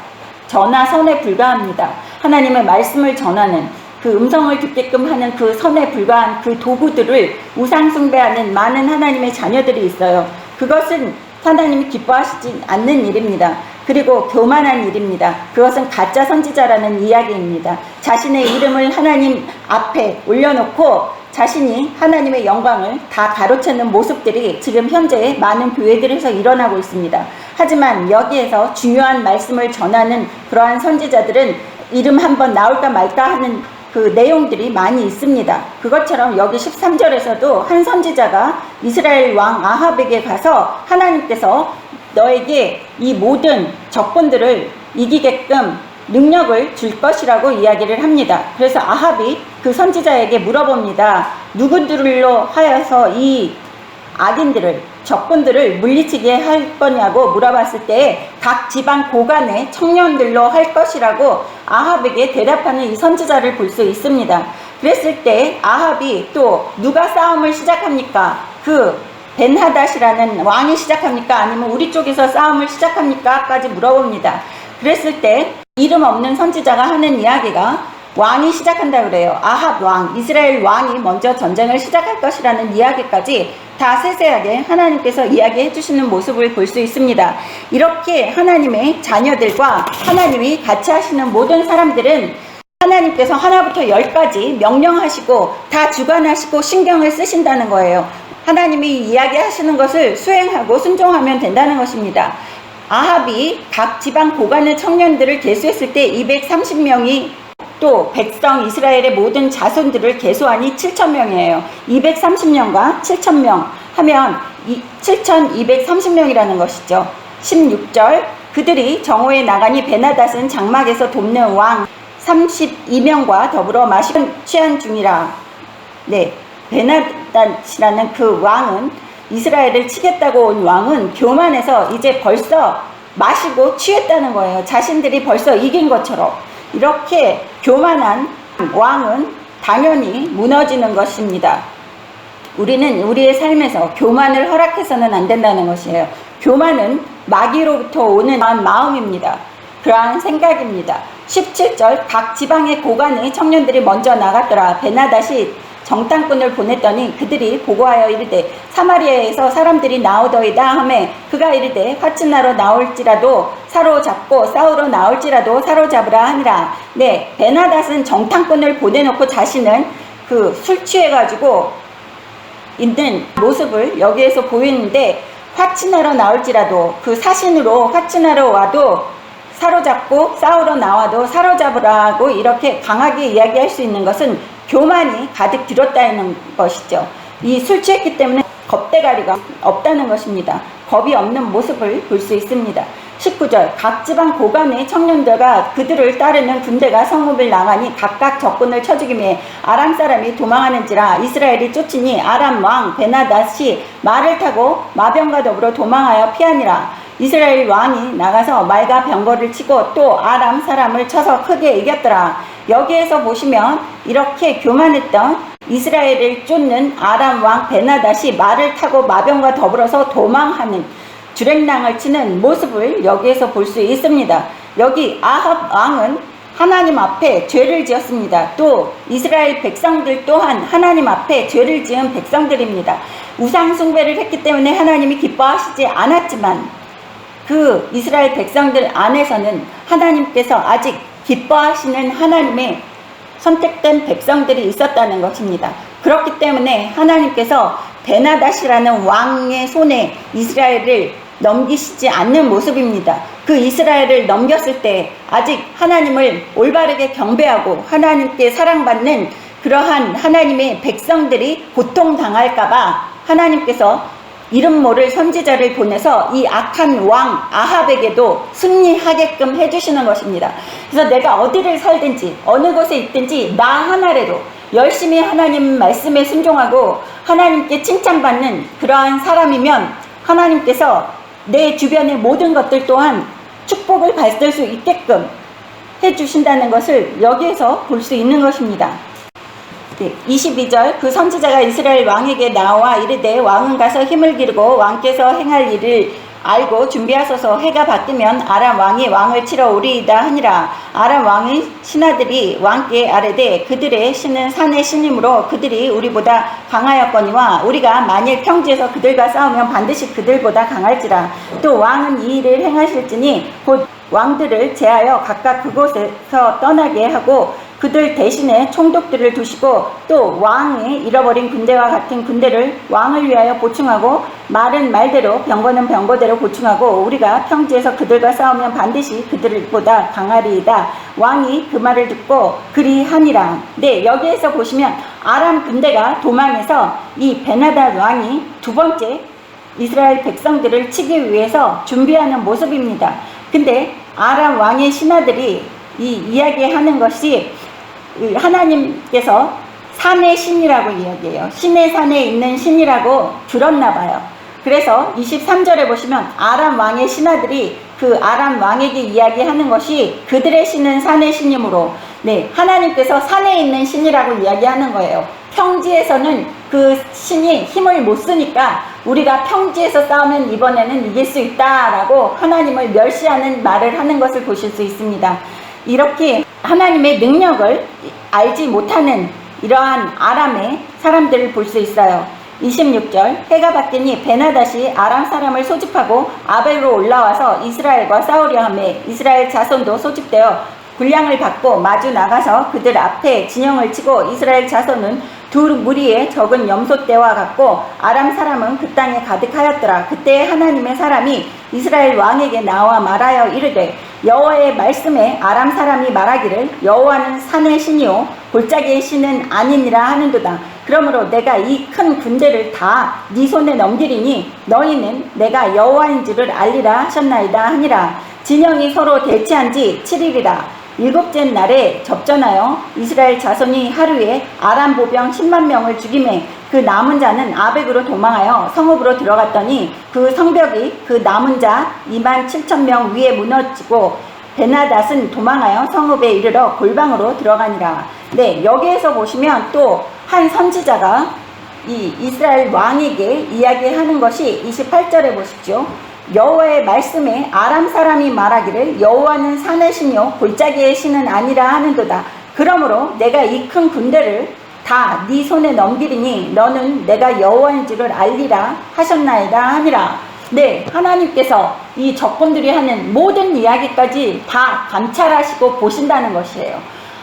전하 선에 불과합니다. 하나님의 말씀을 전하는 그 음성을 듣게끔 하는 그 선에 불과한 그 도구들을 우상 숭배하는 많은 하나님의 자녀들이 있어요. 그것은 하나님이 기뻐하시지 않는 일입니다. 그리고 교만한 일입니다. 그것은 가짜 선지자라는 이야기입니다. 자신의 이름을 하나님 앞에 올려놓고 자신이 하나님의 영광을 다 가로채는 모습들이 지금 현재 많은 교회들에서 일어나고 있습니다. 하지만 여기에서 중요한 말씀을 전하는 그러한 선지자들은 이름 한번 나올까 말까 하는 그 내용들이 많이 있습니다. 그것처럼 여기 13절에서도 한 선지자가 이스라엘 왕 아합에게 가서 하나님께서 너에게 이 모든 적군들을 이기게끔 능력을 줄 것이라고 이야기를 합니다. 그래서 아합이 그 선지자에게 물어봅니다. 누구들로 하여서 이 악인들을, 적군들을 물리치게 할 거냐고 물어봤을 때 각 지방 고관의 청년들로 할 것이라고 아합에게 대답하는 이 선지자를 볼 수 있습니다. 그랬을 때 아합이 또 누가 싸움을 시작합니까? 그 벤하닷이라는 왕이 시작합니까? 아니면 우리 쪽에서 싸움을 시작합니까? 까지 물어봅니다. 그랬을 때 이름 없는 선지자가 하는 이야기가 왕이 시작한다 그래요. 아합 왕, 이스라엘 왕이 먼저 전쟁을 시작할 것이라는 이야기까지 다 세세하게 하나님께서 이야기해 주시는 모습을 볼 수 있습니다. 이렇게 하나님의 자녀들과 하나님이 같이 하시는 모든 사람들은 하나님께서 하나부터 10까지 명령하시고 다 주관하시고 신경을 쓰신다는 거예요. 하나님이 이야기하시는 것을 수행하고 순종하면 된다는 것입니다. 아합이 각 지방 고관의 청년들을 계수했을 때 230명이 또 백성 이스라엘의 모든 자손들을 계수하니 7,000명이에요. 230명과 7,000명 하면 7,230명이라는 것이죠. 16절 그들이 정오에 나가니 베나닷은 장막에서 돕는 왕 32명과 더불어 마시고 취한 중이라. 네, 베나닷이라는 그 왕은 이스라엘을 치겠다고 온 왕은 교만해서 이제 벌써 마시고 취했다는 거예요. 자신들이 벌써 이긴 것처럼. 이렇게 교만한 왕은 당연히 무너지는 것입니다. 우리는 우리의 삶에서 교만을 허락해서는 안 된다는 것이에요. 교만은 마귀로부터 오는 마음입니다. 그러한 생각입니다. 17절 각 지방의 고관의 청년들이 먼저 나갔더라. 베나닷이 정탐꾼을 보냈더니 그들이 보고하여 이르되 사마리아에서 사람들이 나오더이다 하매 그가 이르되 화친나러 나올지라도 사로잡고 싸우러 나올지라도 사로잡으라 하니라. 네, 베나닷은 정탐꾼을 보내놓고 자신은 그 술 취해가지고 있는 모습을 여기에서 보이는데, 화친하러 나올지라도, 그 사신으로 화친하러 와도 사로잡고 싸우러 나와도 사로잡으라고 이렇게 강하게 이야기할 수 있는 것은 교만이 가득 들었다는 것이죠. 이 술 취했기 때문에 겁대가리가 없다는 것입니다. 겁이 없는 모습을 볼 수 있습니다. 19절 각 지방 고관의 청년들과 그들을 따르는 군대가 성읍을 나가니 각각 적군을 쳐 죽이매 아람 사람이 도망하는지라. 이스라엘이 쫓으니 아람 왕 베나닷이 말을 타고 마병과 더불어 도망하여 피하니라. 이스라엘 왕이 나가서 말과 병거를 치고 또 아람 사람을 쳐서 크게 이겼더라. 여기에서 보시면 이렇게 교만했던 이스라엘을 쫓는 아람 왕 베나닷이 말을 타고 마병과 더불어서 도망하는, 주랭랑을 치는 모습을 여기에서 볼 수 있습니다. 여기 아합 왕은 하나님 앞에 죄를 지었습니다. 또 이스라엘 백성들 또한 하나님 앞에 죄를 지은 백성들입니다. 우상 숭배를 했기 때문에 하나님이 기뻐하시지 않았지만 그 이스라엘 백성들 안에서는 하나님께서 아직 기뻐하시는 하나님의 선택된 백성들이 있었다는 것입니다. 그렇기 때문에 하나님께서 베나닷이라는 왕의 손에 이스라엘을 넘기시지 않는 모습입니다. 그 이스라엘을 넘겼을 때 아직 하나님을 올바르게 경배하고 하나님께 사랑받는 그러한 하나님의 백성들이 고통당할까봐 하나님께서 이름 모를 선지자를 보내서 이 악한 왕 아합에게도 승리하게끔 해주시는 것입니다. 그래서 내가 어디를 살든지 어느 곳에 있든지 나 하나라도 열심히 하나님 말씀에 순종하고 하나님께 칭찬받는 그러한 사람이면 하나님께서 내 주변의 모든 것들 또한 축복을 받을 수 있게끔 해주신다는 것을 여기에서 볼 수 있는 것입니다. 22절 그 선지자가 이스라엘 왕에게 나와 이르되 왕은 가서 힘을 기르고 왕께서 행할 일을 알고 준비하소서. 해가 바뀌면 아람 왕이 왕을 치러 오리이다 하니라. 아람 왕의 신하들이 왕께 아뢰되 그들의 신은 산의 신이므로 그들이 우리보다 강하였거니와 우리가 만일 평지에서 그들과 싸우면 반드시 그들보다 강할지라. 또 왕은 이 일을 행하실지니 곧 왕들을 제하여 각각 그곳에서 떠나게 하고 그들 대신에 총독들을 두시고 또 왕이 잃어버린 군대와 같은 군대를 왕을 위하여 보충하고 말은 말대로 병거는 병거대로 보충하고 우리가 평지에서 그들과 싸우면 반드시 그들보다 강하리이다. 왕이 그 말을 듣고 그리하니라. 네, 여기에서 보시면 아람 군대가 도망해서 이 베나닷 왕이 두 번째 이스라엘 백성들을 치기 위해서 준비하는 모습입니다. 근데 아람 왕의 신하들이 이 이야기하는 것이 하나님께서 산의 신이라고 이야기해요. 신의 산에 있는 신이라고 들었나 봐요. 그래서 23절에 보시면 아람 왕의 신하들이 그 아람 왕에게 이야기하는 것이 그들의 신은 산의 신이므로, 네, 하나님께서 산에 있는 신이라고 이야기하는 거예요. 평지에서는 그 신이 힘을 못 쓰니까 우리가 평지에서 싸우면 이번에는 이길 수 있다라고 하나님을 멸시하는 말을 하는 것을 보실 수 있습니다. 이렇게 하나님의 능력을 알지 못하는 이러한 아람의 사람들을 볼 수 있어요. 26절 해가 바뀌니 베나닷이 아람 사람을 소집하고 아벨로 올라와서 이스라엘과 싸우려 하매 이스라엘 자손도 소집되어 군량을 받고 마주 나가서 그들 앞에 진영을 치고 이스라엘 자손은 두 무리의 적은 염소떼와 같고 아람 사람은 그 땅에 가득하였더라. 그때 하나님의 사람이 이스라엘 왕에게 나와 말하여 이르되 여호와의 말씀에 아람 사람이 말하기를 여호와는 산의 신이요 골짜기의 신은 아니니라 하는도다. 그러므로 내가 이 큰 군대를 다 네 손에 넘기리니 너희는 내가 여호와인 줄을 알리라 하셨나이다 하니라. 진영이 서로 대치한 지 7일이라. 일곱째 날에 접전하여 이스라엘 자손이 하루에 아람 보병 10만 명을 죽이매 그 남은 자는 아벡으로 도망하여 성읍으로 들어갔더니 그 성벽이 그 남은 자 2만 7천 명 위에 무너지고 베나닷은 도망하여 성읍에 이르러 골방으로 들어가니라. 네, 여기에서 보시면 또 한 선지자가 이 이스라엘 왕에게 이야기하는 것이 28절에 보십시오. 여호와의 말씀에 아람 사람이 말하기를 여호와는 산의 신이요 골짜기의 신은 아니라 하는도다. 그러므로 내가 이 큰 군대를 다 네 손에 넘기리니 너는 내가 여호와인 줄을 알리라 하셨나이다 하니라. 네, 하나님께서 이 적군들이 하는 모든 이야기까지 다 감찰하시고 보신다는 것이에요.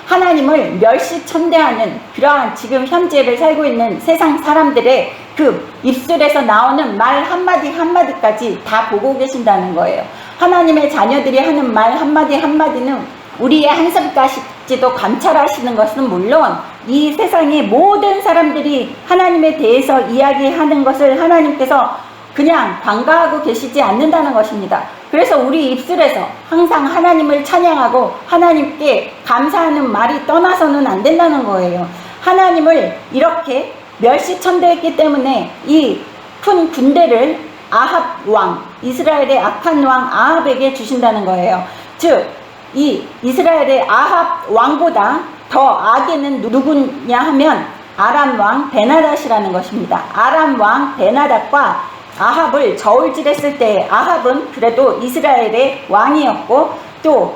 하나님을 멸시천대하는 그러한 지금 현재를 살고 있는 세상 사람들의 그 입술에서 나오는 말 한마디 한마디까지 다 보고 계신다는 거예요. 하나님의 자녀들이 하는 말 한마디 한마디는 우리의 한숨까지도 감찰하시는 것은 물론 이 세상의 모든 사람들이 하나님에 대해서 이야기하는 것을 하나님께서 그냥 관가하고 계시지 않는다는 것입니다. 그래서 우리 입술에서 항상 하나님을 찬양하고 하나님께 감사하는 말이 떠나서는 안 된다는 거예요. 하나님을 이렇게 멸시천대했기 때문에 이 큰 군대를 아합 왕, 이스라엘의 악한 왕 아합에게 주신다는 거예요. 즉, 이 이스라엘의 아합 왕보다 더 악에는 누구냐 하면 아람 왕 베나닷이라는 것입니다. 아람 왕 베나닷과 아합을 저울질했을 때 아합은 그래도 이스라엘의 왕이었고 또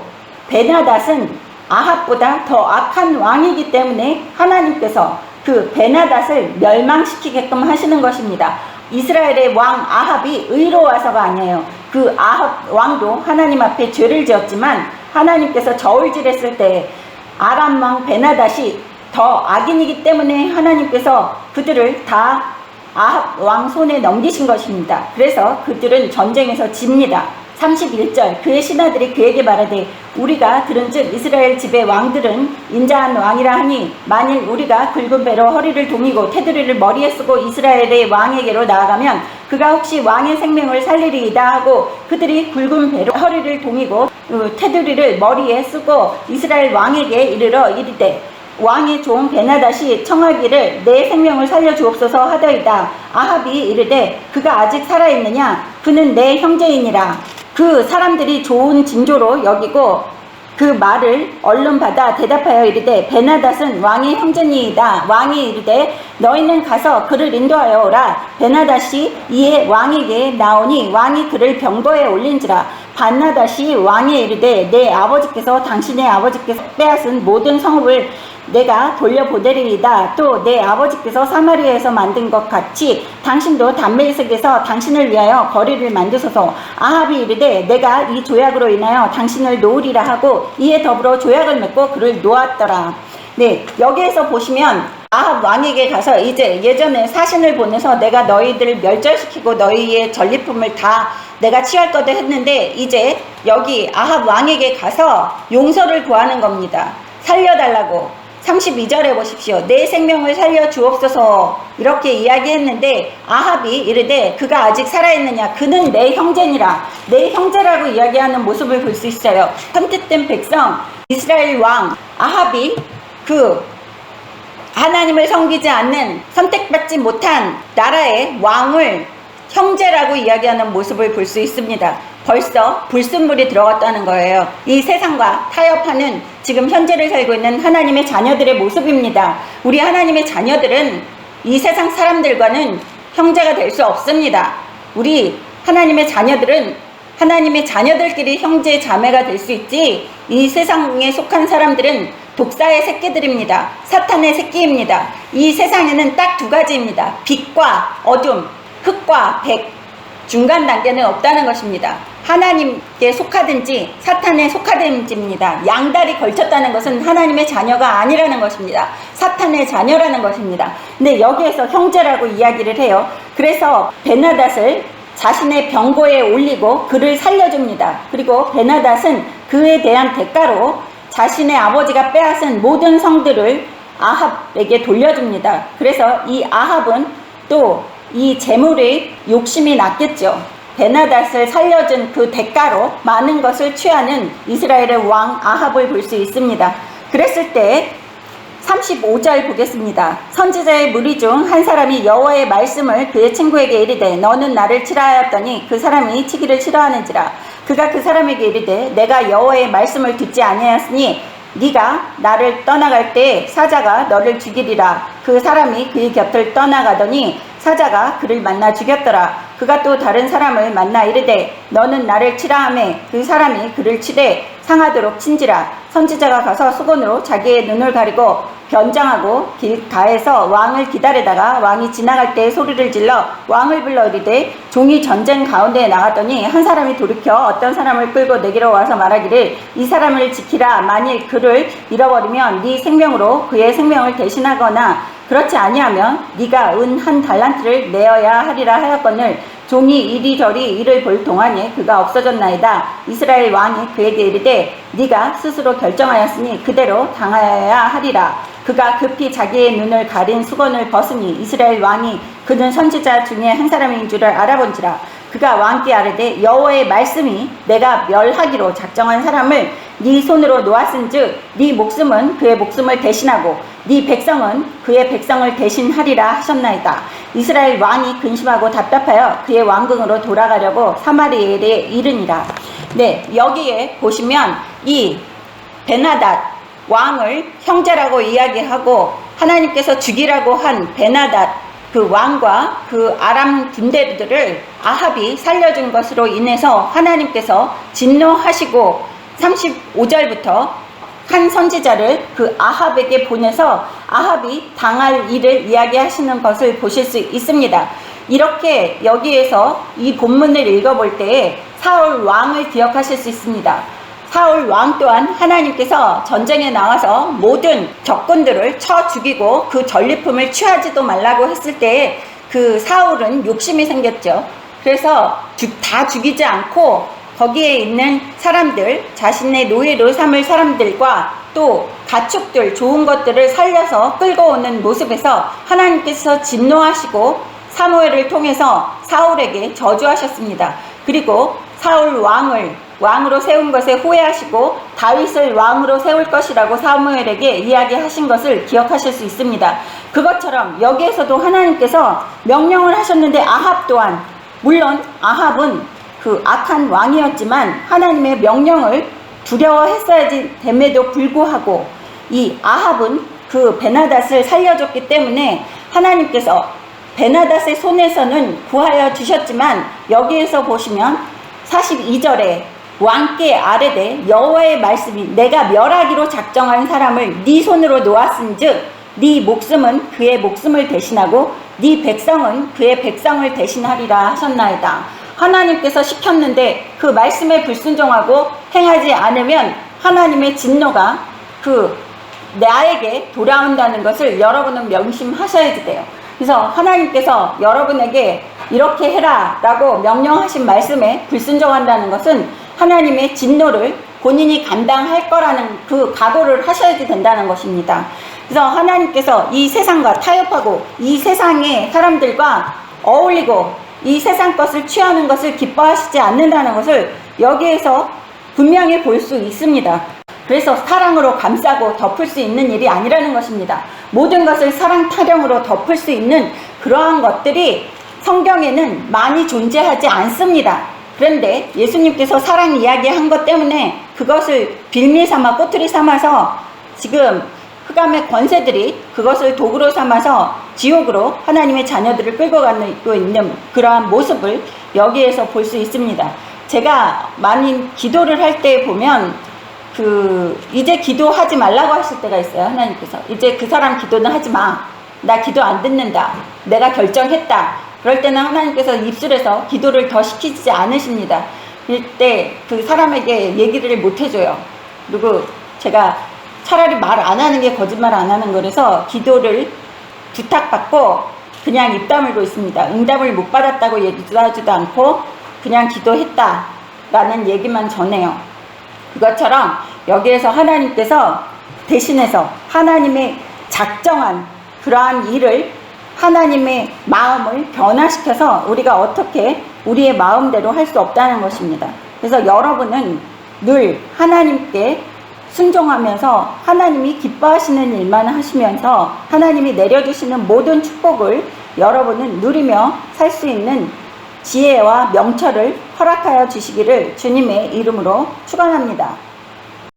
베나닷은 아합보다 더 악한 왕이기 때문에 하나님께서 그 베나닷을 멸망시키게끔 하시는 것입니다. 이스라엘의 왕 아합이 의로워서가 아니에요. 그 아합 왕도 하나님 앞에 죄를 지었지만 하나님께서 저울질했을 때 아람 왕 베나닷이 더 악인이기 때문에 하나님께서 그들을 다 아합 왕 손에 넘기신 것입니다. 그래서 그들은 전쟁에서 집니다. 31절 그의 신하들이 그에게 말하되 우리가 들은즉 이스라엘 집의 왕들은 인자한 왕이라 하니 만일 우리가 굵은 배로 허리를 동이고 테두리를 머리에 쓰고 이스라엘의 왕에게로 나아가면 그가 혹시 왕의 생명을 살리리이다 하고 그들이 굵은 배로 허리를 동이고 테두리를 머리에 쓰고 이스라엘 왕에게 이르러 이르되 왕의 종 베나닷이 청하기를 내 생명을 살려주옵소서 하더이다. 아합이 이르되 그가 아직 살아있느냐? 그는 내 형제이니라. 그 사람들이 좋은 징조로 여기고 그 말을 얼른 받아 대답하여 이르되 베나닷은 왕의 형제니이다. 왕이 이르되 너희는 가서 그를 인도하여 오라. 베나닷이 이에 왕에게 나오니 왕이 그를 병거에 올린지라. 베나닷이 왕에 이르되 내 아버지께서 당신의 아버지께서 빼앗은 모든 성읍을 내가 돌려보내리이다. 또 내 아버지께서 사마리아에서 만든 것 같이 당신도 담메색에서 당신을 위하여 거리를 만드소서. 아합이 이르되 내가 이 조약으로 인하여 당신을 놓으리라 하고 이에 더불어 조약을 맺고 그를 놓았더라. 네, 여기에서 보시면 아합 왕에게 가서 이제 예전에 사신을 보내서 내가 너희들을 멸절시키고 너희의 전리품을 다 내가 취할 거다 했는데 이제 여기 아합 왕에게 가서 용서를 구하는 겁니다. 살려달라고. 32절에 보십시오. 내 생명을 살려 주옵소서 이렇게 이야기했는데 아합이 이르되 그가 아직 살아있느냐? 그는 내 형제니라. 내 형제라고 이야기하는 모습을 볼 수 있어요. 선택된 백성 이스라엘 왕 아합이 그 하나님을 섬기지 않는 선택받지 못한 나라의 왕을 형제라고 이야기하는 모습을 볼 수 있습니다. 벌써 불순물이 들어갔다는 거예요. 이 세상과 타협하는 지금 현재를 살고 있는 하나님의 자녀들의 모습입니다. 우리 하나님의 자녀들은 이 세상 사람들과는 형제가 될 수 없습니다. 우리 하나님의 자녀들은 하나님의 자녀들끼리 형제 자매가 될 수 있지 이 세상에 속한 사람들은 독사의 새끼들입니다. 사탄의 새끼입니다. 이 세상에는 딱 두 가지입니다. 빛과 어둠, 흑과 백, 중간 단계는 없다는 것입니다. 하나님께 속하든지 사탄에 속하든지입니다. 양다리 걸쳤다는 것은 하나님의 자녀가 아니라는 것입니다. 사탄의 자녀라는 것입니다. 근데 여기에서 형제라고 이야기를 해요. 그래서 베나닷을 자신의 병거에 올리고 그를 살려줍니다. 그리고 베나닷은 그에 대한 대가로 자신의 아버지가 빼앗은 모든 성들을 아합에게 돌려줍니다. 그래서 이 아합은 또 이 재물의 욕심이 났겠죠. 베나닷을 살려준 그 대가로 많은 것을 취하는 이스라엘의 왕 아합을 볼 수 있습니다. 그랬을 때 35절 보겠습니다. 선지자의 무리 중 한 사람이 여호와의 말씀을 그의 친구에게 이르되 너는 나를 치라하였더니 그 사람이 치기를 싫어하는지라. 그가 그 사람에게 이르되 내가 여호와의 말씀을 듣지 아니하였으니 네가 나를 떠나갈 때 사자가 너를 죽이리라. 그 사람이 그의 곁을 떠나가더니 사자가 그를 만나 죽였더라. 그가 또 다른 사람을 만나 이르되 너는 나를 치라 하매 그 사람이 그를 치되 상하도록 친지라. 선지자가 가서 수건으로 자기의 눈을 가리고 변장하고 길가에서 왕을 기다리다가 왕이 지나갈 때 소리를 질러 왕을 불러 이르되 종이 전쟁 가운데에 나갔더니 한 사람이 돌이켜 어떤 사람을 끌고 내게로 와서 말하기를 이 사람을 지키라. 만일 그를 잃어버리면 네 생명으로 그의 생명을 대신하거나 그렇지 아니하면 네가 은 1달란트를 내어야 하리라 하였거늘 종이 이리저리 이를 볼 동안에 그가 없어졌나이다. 이스라엘 왕이 그에게 이르되 네가 스스로 결정하였으니 그대로 당하여야 하리라. 그가 급히 자기의 눈을 가린 수건을 벗으니 이스라엘 왕이 그는 선지자 중에 한 사람인 줄을 알아본지라. 그가 왕께 아뢰되 여호와의 말씀이 내가 멸하기로 작정한 사람을 네 손으로 놓았은즉 네 목숨은 그의 목숨을 대신하고 네 백성은 그의 백성을 대신하리라 하셨나이다. 이스라엘 왕이 근심하고 답답하여 그의 왕궁으로 돌아가려고 사마리엘에 이르니라. 네, 여기에 보시면 이 베나닷 왕을 형제라고 이야기하고 하나님께서 죽이라고 한 베나닷 그 왕과 그 아람 군대들을 아합이 살려준 것으로 인해서 하나님께서 진노하시고 35절부터 한 선지자를 그 아합에게 보내서 아합이 당할 일을 이야기하시는 것을 보실 수 있습니다. 이렇게 여기에서 이 본문을 읽어볼 때에 사울 왕을 기억하실 수 있습니다. 사울 왕 또한 하나님께서 전쟁에 나와서 모든 적군들을 쳐 죽이고 그 전리품을 취하지도 말라고 했을 때에 그 사울은 욕심이 생겼죠. 그래서 다 죽이지 않고 거기에 있는 사람들, 자신의 노예로 삼을 사람들과 또 가축들, 좋은 것들을 살려서 끌고 오는 모습에서 하나님께서 진노하시고 사무엘을 통해서 사울에게 저주하셨습니다. 그리고 사울 왕으로 세운 것에 후회하시고 다윗을 왕으로 세울 것이라고 사무엘에게 이야기하신 것을 기억하실 수 있습니다. 그것처럼 여기에서도 하나님께서 명령을 하셨는데 아합 또한, 물론 아합은 그 악한 왕이었지만 하나님의 명령을 두려워했어야지 됨에도 불구하고 이 아합은 그 베나닷을 살려줬기 때문에 하나님께서 베나닷의 손에서는 구하여 주셨지만 여기에서 보시면 42절에 왕께 아뢰되 여호와의 말씀이 내가 멸하기로 작정한 사람을 네 손으로 놓았은즉 네 목숨은 그의 목숨을 대신하고 네 백성은 그의 백성을 대신하리라 하셨나이다. 하나님께서 시켰는데 그 말씀에 불순종하고 행하지 않으면 하나님의 진노가 나에게 돌아온다는 것을 여러분은 명심하셔야 돼요. 그래서 하나님께서 여러분에게 이렇게 해라 라고 명령하신 말씀에 불순종한다는 것은 하나님의 진노를 본인이 감당할 거라는 그 각오를 하셔야 된다는 것입니다. 그래서 하나님께서 이 세상과 타협하고 이 세상의 사람들과 어울리고 이 세상 것을 취하는 것을 기뻐하시지 않는다는 것을 여기에서 분명히 볼 수 있습니다. 그래서 사랑으로 감싸고 덮을 수 있는 일이 아니라는 것입니다. 모든 것을 사랑 타령으로 덮을 수 있는 그러한 것들이 성경에는 많이 존재하지 않습니다. 그런데 예수님께서 사랑 이야기한 것 때문에 그것을 빌미 삼아 꼬투리 삼아서 지금 흑암의 권세들이 그것을 도구로 삼아서 지옥으로 하나님의 자녀들을 끌고 가고 있는 그러한 모습을 여기에서 볼 수 있습니다. 제가 많이 기도를 할 때 보면 이제 기도하지 말라고 하실 때가 있어요. 하나님께서 이제 그 사람 기도는 하지 마. 나 기도 안 듣는다. 내가 결정했다. 그럴 때는 하나님께서 입술에서 기도를 더 시키지 않으십니다. 이럴 때 그 사람에게 얘기를 못 해줘요. 그리고 제가 차라리 말 안 하는 게 거짓말 안 하는 거라서 기도를 부탁받고 그냥 입 다물고 있습니다. 응답을 못 받았다고 얘기도 하지도 않고 그냥 기도했다라는 얘기만 전해요. 그것처럼 여기에서 하나님께서 대신해서 하나님의 작정한 그러한 일을 하나님의 마음을 변화시켜서 우리가 어떻게 우리의 마음대로 할 수 없다는 것입니다. 그래서 여러분은 늘 하나님께 순종하면서 하나님이 기뻐하시는 일만 하시면서 하나님이 내려주시는 모든 축복을 여러분은 누리며 살 수 있는 지혜와 명철을 허락하여 주시기를 주님의 이름으로 축원합니다.